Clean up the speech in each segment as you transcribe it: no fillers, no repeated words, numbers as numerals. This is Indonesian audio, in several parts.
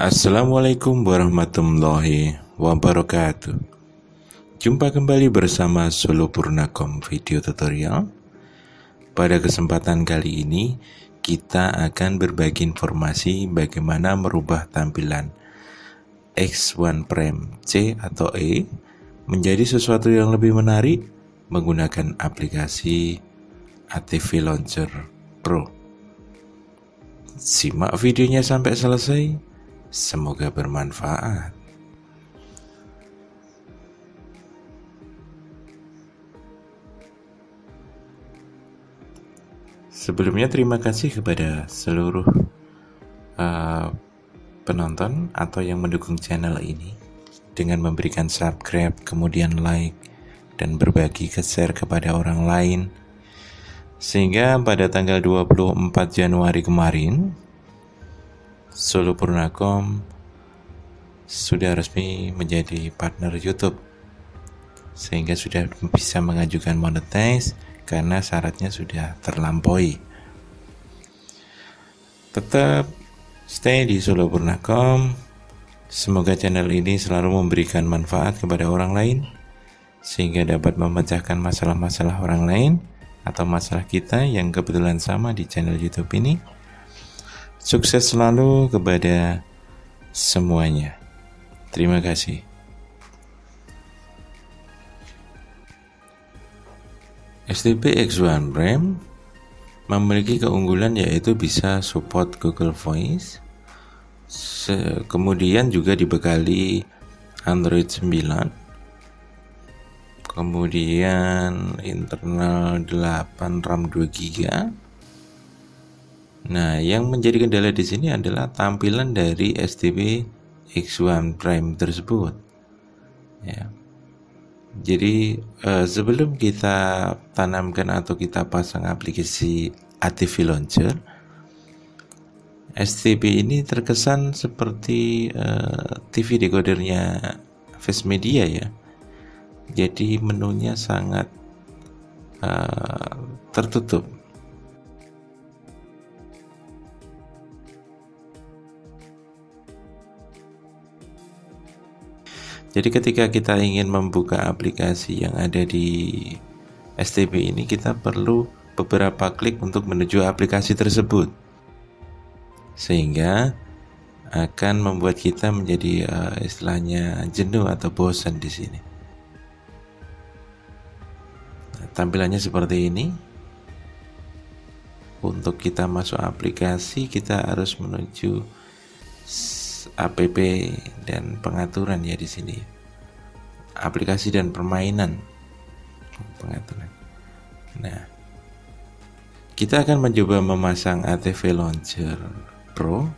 Assalamualaikum warahmatullahi wabarakatuh. Jumpa kembali bersama Solo Purnakom Video Tutorial. Pada kesempatan kali ini kita akan berbagi informasi bagaimana merubah tampilan X1 Prime C atau E menjadi sesuatu yang lebih menarik menggunakan aplikasi ATV Launcher Pro. Simak videonya sampai selesai. Semoga bermanfaat. Sebelumnya terima kasih kepada seluruh penonton atau yang mendukung channel ini dengan memberikan subscribe, kemudian like, dan berbagi ke share kepada orang lain. Sehingga pada tanggal 24 Januari kemarin Solo Purnakom sudah resmi menjadi partner YouTube, sehingga sudah bisa mengajukan monetize karena syaratnya sudah terlampaui. Tetap stay di Solo Purnakom. Semoga channel ini selalu memberikan manfaat kepada orang lain, sehingga dapat memecahkan masalah-masalah orang lain atau masalah kita yang kebetulan sama di channel YouTube ini. Sukses selalu kepada semuanya. Terima kasih. STB X1 Prime memiliki keunggulan yaitu bisa support Google Voice, kemudian juga dibekali Android 9, kemudian internal 8 RAM 2 GB. Nah, yang menjadi kendala di sini adalah tampilan dari STB X1 Prime tersebut. Ya. Jadi sebelum kita tanamkan atau kita pasang aplikasi ATV Launcher, STB ini terkesan seperti TV decodernya Face Media ya. Jadi menunya sangat tertutup. Jadi ketika kita ingin membuka aplikasi yang ada di STB ini, kita perlu beberapa klik untuk menuju aplikasi tersebut, sehingga akan membuat kita menjadi istilahnya jenuh atau bosan di sini. Nah, tampilannya seperti ini. Untuk kita masuk aplikasi, kita harus menuju app dan pengaturan ya di sini. Aplikasi dan permainan pengaturan. Nah, kita akan mencoba memasang ATV Launcher Pro,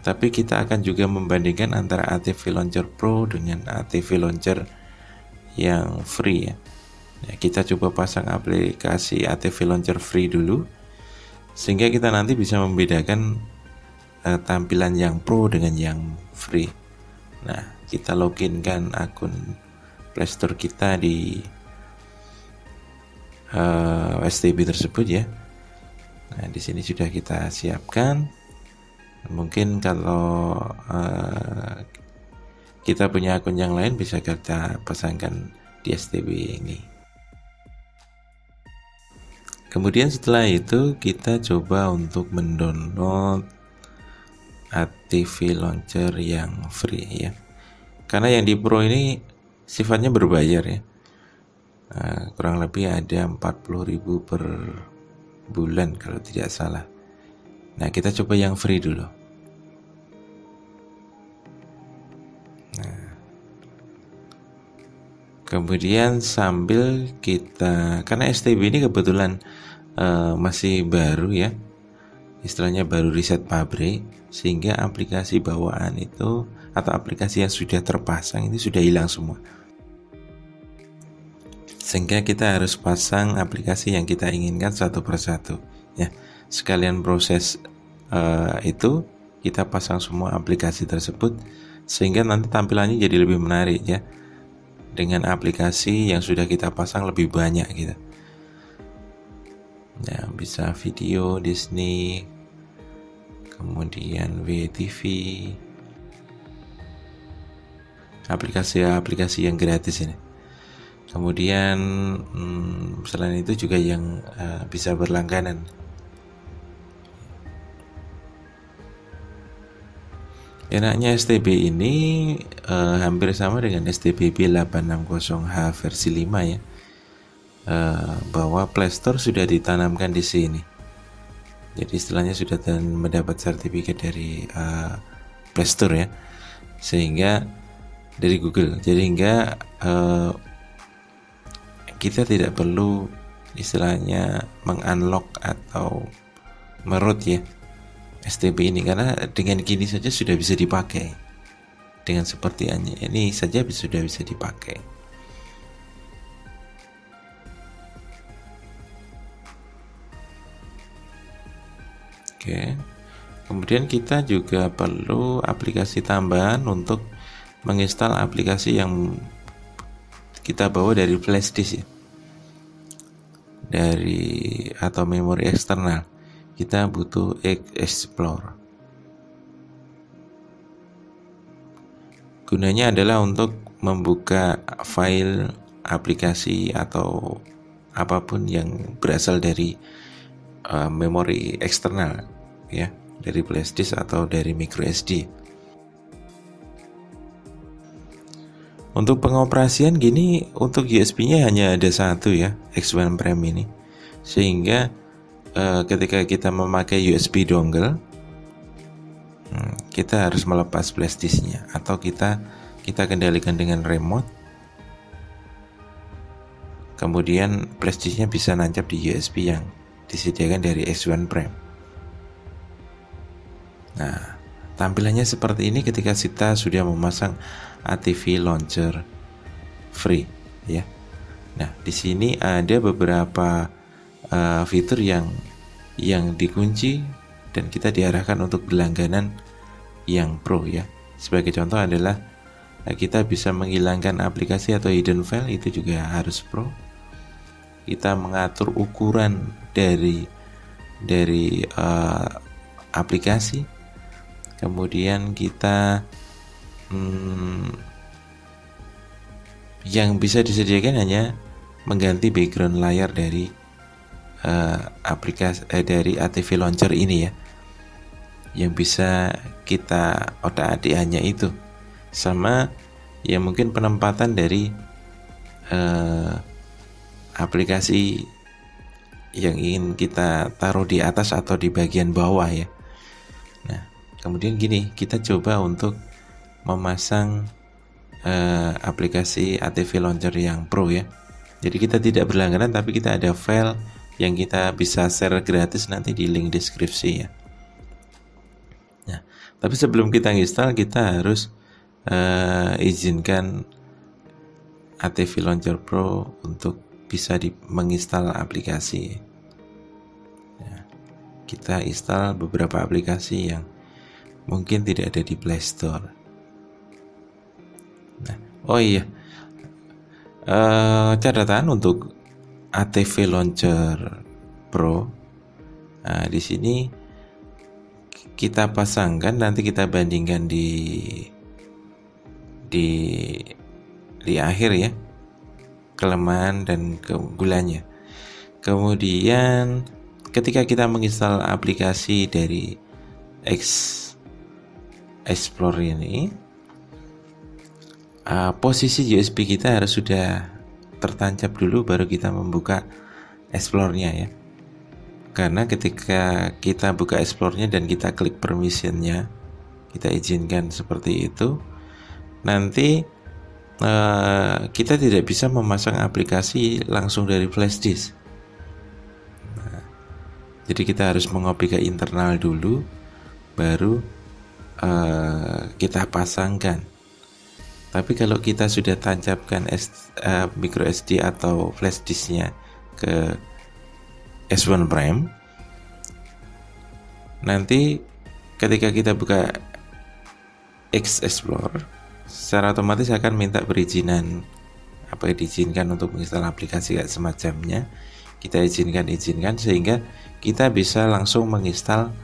tapi kita akan juga membandingkan antara ATV Launcher Pro dengan ATV Launcher yang free ya. Nah, kita coba pasang aplikasi ATV Launcher free dulu, sehingga kita nanti bisa membedakan tampilan yang pro dengan yang free. Nah, kita login kan akun Playstore kita di STB tersebut ya. Nah, di sini sudah kita siapkan. Mungkin kalau kita punya akun yang lain bisa kita pasangkan di STB ini. Kemudian setelah itu kita coba untuk mendownload ATV Launcher yang free ya, karena yang di Pro ini sifatnya berbayar ya. Kurang lebih ada 40.000 per bulan kalau tidak salah. Nah, kita coba yang free dulu. Nah, kemudian sambil kita, karena STB ini kebetulan masih baru ya, istilahnya baru riset pabrik, sehingga aplikasi bawaan itu atau aplikasi yang sudah terpasang ini sudah hilang semua, sehingga kita harus pasang aplikasi yang kita inginkan satu persatu ya. Sekalian proses itu kita pasang semua aplikasi tersebut, sehingga nanti tampilannya jadi lebih menarik ya, dengan aplikasi yang sudah kita pasang lebih banyak gitu. Ya, bisa video Disney, kemudian WTV, aplikasi-aplikasi yang gratis ini. Kemudian selain itu juga yang bisa berlangganan. Enaknya STB ini hampir sama dengan STBB 860H versi 5 ya, bahwa Playstore sudah ditanamkan di sini. Jadi istilahnya sudah mendapat sertifikat dari Playstore ya, sehingga dari Google. Jadi hingga kita tidak perlu istilahnya mengunlock atau meroot ya STB ini, karena dengan gini saja sudah bisa dipakai. Dengan seperti ini saja sudah bisa dipakai. Oke. Kemudian kita juga perlu aplikasi tambahan untuk menginstal aplikasi yang kita bawa dari flash disk ya, dari atau memori eksternal. Kita butuh Explore. Gunanya adalah untuk membuka file aplikasi atau apapun yang berasal dari memori eksternal ya, dari flash disk atau dari micro SD. Untuk pengoperasian gini, untuk USB-nya hanya ada satu ya, X1 Prime ini, sehingga ketika kita memakai USB dongle, kita harus melepas flash disk-nya, atau kita kendalikan dengan remote. Kemudian flash disk-nya bisa nancap di USB yang disediakan dari X1 Prime. Nah, tampilannya seperti ini ketika kita sudah memasang ATV Launcher free ya. Nah, di sini ada beberapa fitur yang dikunci dan kita diarahkan untuk berlangganan yang pro ya. Sebagai contoh adalah kita bisa menghilangkan aplikasi atau hidden file, itu juga harus pro. Kita mengatur ukuran dari aplikasi. Kemudian kita yang bisa disediakan hanya mengganti background layar dari aplikasi dari ATV Launcher ini ya, yang bisa kita otak-atik hanya itu, sama ya mungkin penempatan dari aplikasi yang ingin kita taruh di atas atau di bagian bawah ya. Nah, kemudian gini, kita coba untuk memasang aplikasi ATV Launcher yang pro ya. Jadi kita tidak berlangganan, tapi kita ada file yang kita bisa share gratis nanti di link deskripsi ya. Nah, tapi sebelum kita install, kita harus izinkan ATV Launcher Pro untuk bisa menginstal aplikasi. Ya, kita install beberapa aplikasi yang mungkin tidak ada di Play Store. Nah, oh iya, catatan untuk ATV Launcher Pro. Nah, di sini kita pasangkan, nanti kita bandingkan di akhir ya, kelemahan dan keunggulannya. Kemudian ketika kita menginstal aplikasi dari Explore ini, posisi USB kita harus sudah tertancap dulu, baru kita membuka Explore-nya ya. Karena ketika kita buka Explore-nya dan kita klik permission-nya, kita izinkan seperti itu, nanti kita tidak bisa memasang aplikasi langsung dari flash disk. Nah, jadi kita harus mengopi ke internal dulu, baru kita pasangkan. Tapi kalau kita sudah tancapkan micro SD atau flash disknya ke S1 Prime, nanti ketika kita buka Explore, secara otomatis akan minta perizinan, apa yang diizinkan untuk menginstal aplikasi kayak semacamnya. Kita izinkan sehingga kita bisa langsung menginstal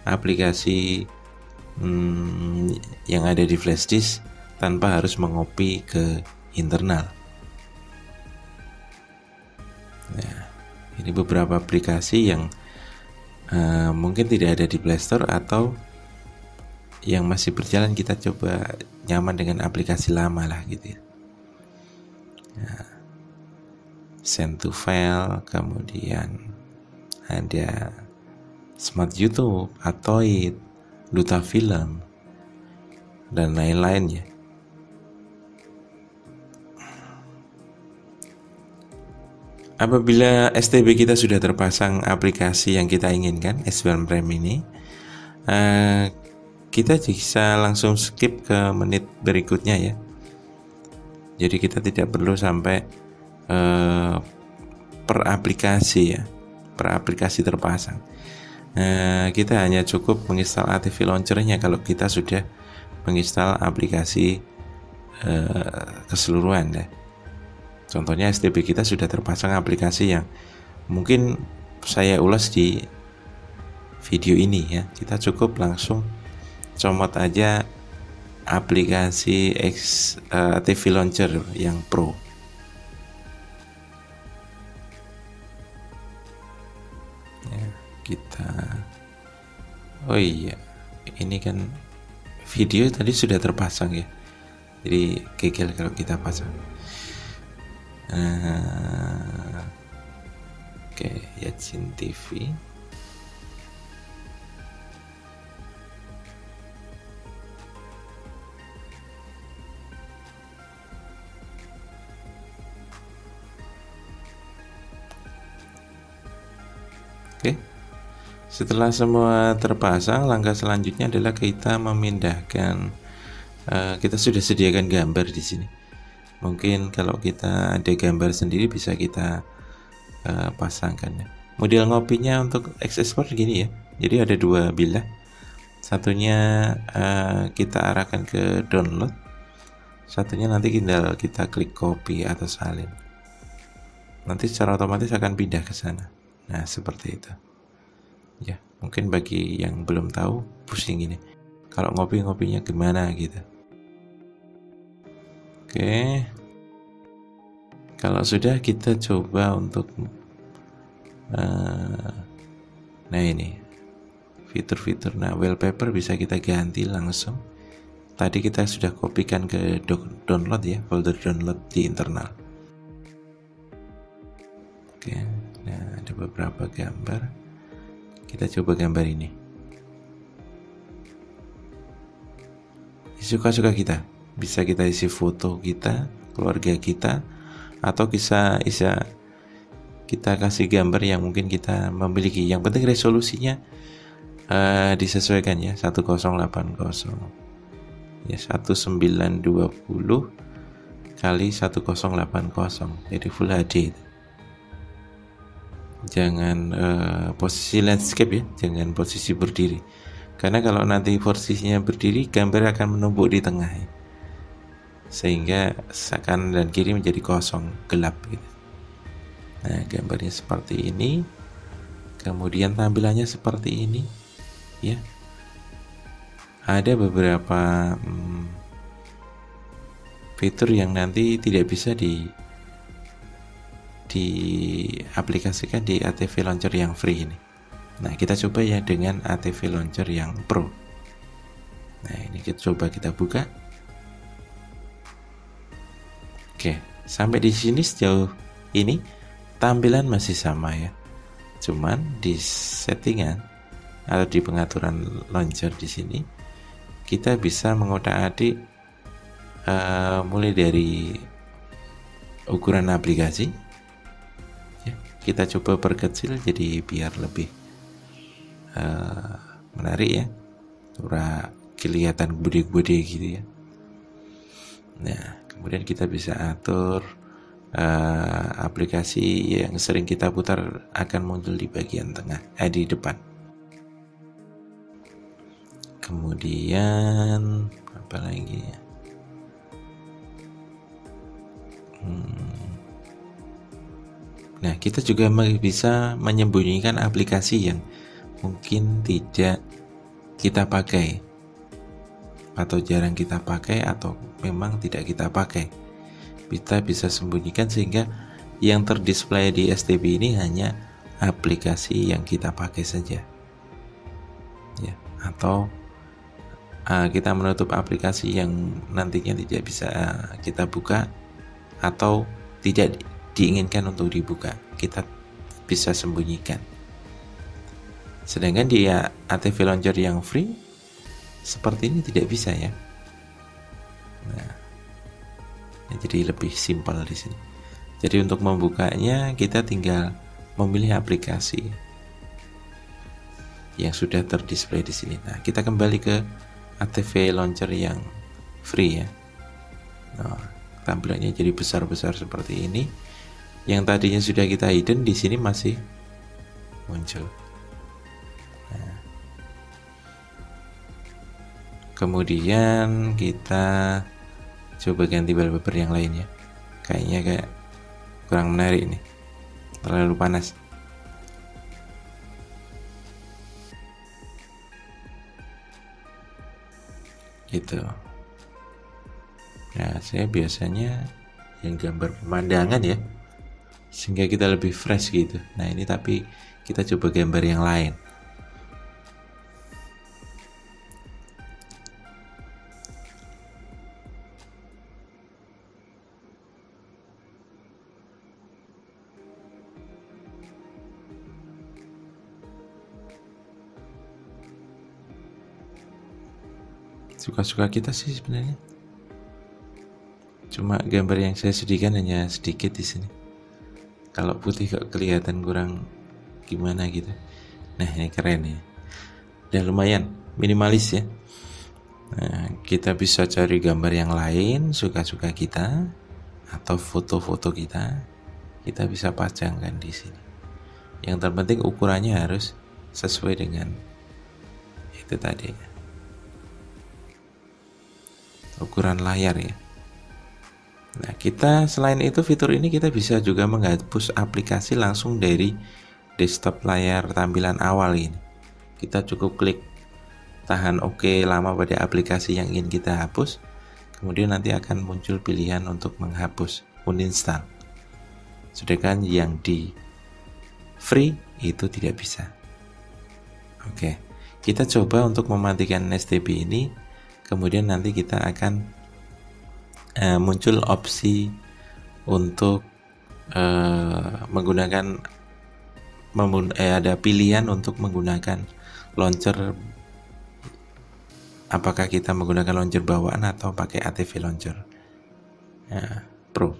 aplikasi yang ada di flash disk tanpa harus mengopi ke internal. Nah, ini beberapa aplikasi yang mungkin tidak ada di Play Store atau yang masih berjalan, kita coba nyaman dengan aplikasi lama lah gitu ya. Nah, Send to File, kemudian ada Smart YouTube, Atoid, Duta Film, dan lain-lainnya. Apabila STB kita sudah terpasang aplikasi yang kita inginkan, S1 Prime ini, kita bisa langsung skip ke menit berikutnya ya. Jadi kita tidak perlu sampai per aplikasi ya, per aplikasi terpasang. Kita hanya cukup menginstal ATV Launcher-nya kalau kita sudah menginstal aplikasi keseluruhan ya. Contohnya STB kita sudah terpasang aplikasi yang mungkin saya ulas di video ini ya. Kita cukup langsung comot aja aplikasi ATV Launcher yang Pro. Ya, kita oh iya, ini kan video tadi sudah terpasang ya. Jadi gagal kalau kita pasang. Oke, Yacin TV. Oke. Setelah semua terpasang, langkah selanjutnya adalah kita memindahkan. Kita sudah sediakan gambar di sini. Mungkin kalau kita ada gambar sendiri bisa kita pasangkan ya. Model ngopinya untuk ekspor gini ya. Jadi ada dua bilah. Satunya kita arahkan ke download. Satunya nanti tinggal kita klik copy atau salin. Nanti secara otomatis akan pindah ke sana. Nah, seperti itu. Ya, mungkin bagi yang belum tahu pusing gini. Kalau ngopinya gimana gitu. Oke, kalau sudah kita coba untuk nah ini fitur-fitur. Nah, wallpaper bisa kita ganti langsung. Tadi kita sudah kopikan ke download ya, folder download di internal. Oke, nah ada beberapa gambar. Kita coba gambar ini. Suka-suka kita. Bisa kita isi foto kita, keluarga kita, atau bisa kita kasih gambar yang mungkin kita memiliki. Yang penting resolusinya disesuaikan ya, 1080 ya, 1920 kali 1080, jadi Full HD. Jangan posisi landscape ya, jangan posisi berdiri, karena kalau nanti posisinya berdiri gambar akan menumpuk di tengah ya. Sehingga kanan dan kiri menjadi kosong, gelap gitu. Nah, gambarnya seperti ini, kemudian tampilannya seperti ini ya. Ada beberapa fitur yang nanti tidak bisa diaplikasikan di ATV Launcher yang free ini. Nah, kita coba ya dengan ATV Launcher yang Pro. Nah, ini coba kita buka. Oke, sampai di sini sejauh ini tampilan masih sama ya. Cuman di settingan atau di pengaturan launcher di sini kita bisa mengotak-atik mulai dari ukuran aplikasi. Ya, kita coba perkecil jadi biar lebih menarik ya. Ora kelihatan gede-gede gitu ya. Nah, kemudian kita bisa atur aplikasi yang sering kita putar akan muncul di bagian tengah, di depan. Kemudian apa lagi ya? Nah, kita juga bisa menyembunyikan aplikasi yang mungkin tidak kita pakai. atau jarang kita pakai atau memang tidak kita pakai. Kita bisa sembunyikan sehingga yang terdisplay di STB ini hanya aplikasi yang kita pakai saja ya, atau kita menutup aplikasi yang nantinya tidak bisa kita buka atau tidak diinginkan untuk dibuka, kita bisa sembunyikan. Sedangkan di ATV Launcher yang free seperti ini tidak bisa ya. Nah, jadi lebih simpel di sini. Jadi untuk membukanya kita tinggal memilih aplikasi yang sudah terdisplay di sini. Nah, kita kembali ke ATV Launcher yang free ya. Nah, tampilannya jadi besar-besar seperti ini. Yang tadinya sudah kita hidden di sini masih muncul. Nah, kemudian kita coba ganti wallpaper yang lain ya. Kayaknya kayak kurang menarik nih, terlalu panas. Gitu. Nah, saya biasanya yang gambar pemandangan ya, sehingga kita lebih fresh gitu. Nah, ini tapi kita coba gambar yang lain. Suka-suka kita sih sebenarnya. Cuma gambar yang saya sediakan hanya sedikit di sini. Kalau putih kok kelihatan kurang gimana gitu. Nah, ini keren ya. Dan lumayan minimalis ya. Nah, kita bisa cari gambar yang lain suka-suka kita atau foto-foto kita bisa pajangkan di sini. Yang terpenting ukurannya harus sesuai dengan itu tadi. Ukuran layar ya. Nah, kita selain itu fitur ini kita bisa juga menghapus aplikasi langsung dari desktop layar tampilan awal ini. Kita cukup klik tahan OK lama pada aplikasi yang ingin kita hapus, kemudian nanti akan muncul pilihan untuk menghapus, uninstall. Sedangkan yang di free itu tidak bisa. Oke, kita coba untuk mematikan STB ini. Kemudian nanti kita akan muncul opsi untuk menggunakan ada pilihan untuk menggunakan launcher, apakah kita menggunakan launcher bawaan atau pakai ATV Launcher Pro.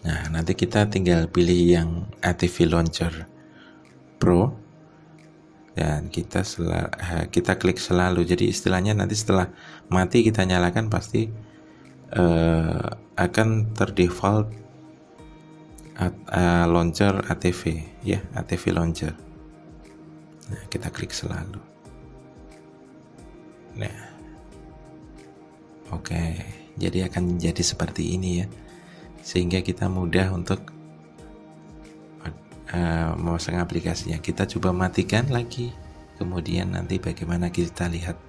Nah, nanti kita tinggal pilih yang ATV Launcher Pro dan kita klik selalu. Jadi istilahnya nanti setelah mati kita nyalakan pasti akan terdefault launcher ATV ya, ATV Launcher. Nah, kita klik selalu. Nah, oke, jadi akan menjadi seperti ini ya, sehingga kita mudah untuk memasang aplikasinya. Kita coba matikan lagi, kemudian nanti bagaimana kita lihat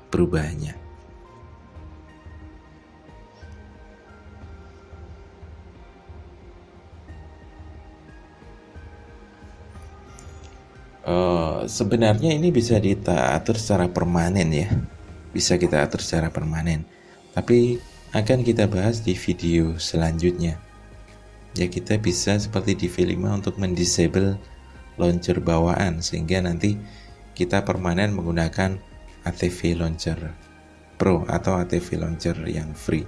perubahannya. Sebenarnya ini bisa kita atur secara permanen ya, bisa kita atur secara permanen, tapi akan kita bahas di video selanjutnya. Ya, kita bisa seperti di V5 untuk mendisable launcher bawaan, sehingga nanti kita permanen menggunakan ATV Launcher Pro atau ATV Launcher yang free.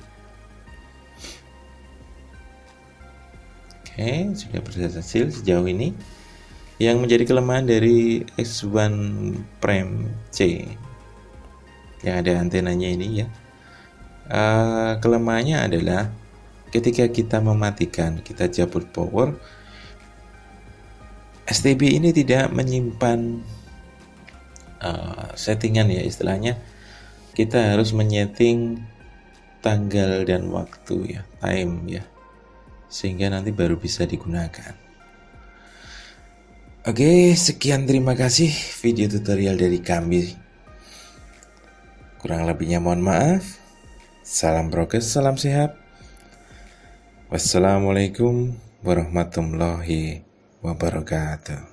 Oke, sudah berhasil sejauh ini. Yang menjadi kelemahan dari X1 Prime C yang ada antenanya ini ya, kelemahannya adalah ketika kita mematikan, kita cabut power, STB ini tidak menyimpan settingan ya, istilahnya kita harus menyeting tanggal dan waktu ya, time ya, sehingga nanti baru bisa digunakan. Oke, sekian, terima kasih video tutorial dari kami. Kurang lebihnya mohon maaf. Salam prokes, salam sehat. Wassalamualaikum warahmatullahi wabarakatuh.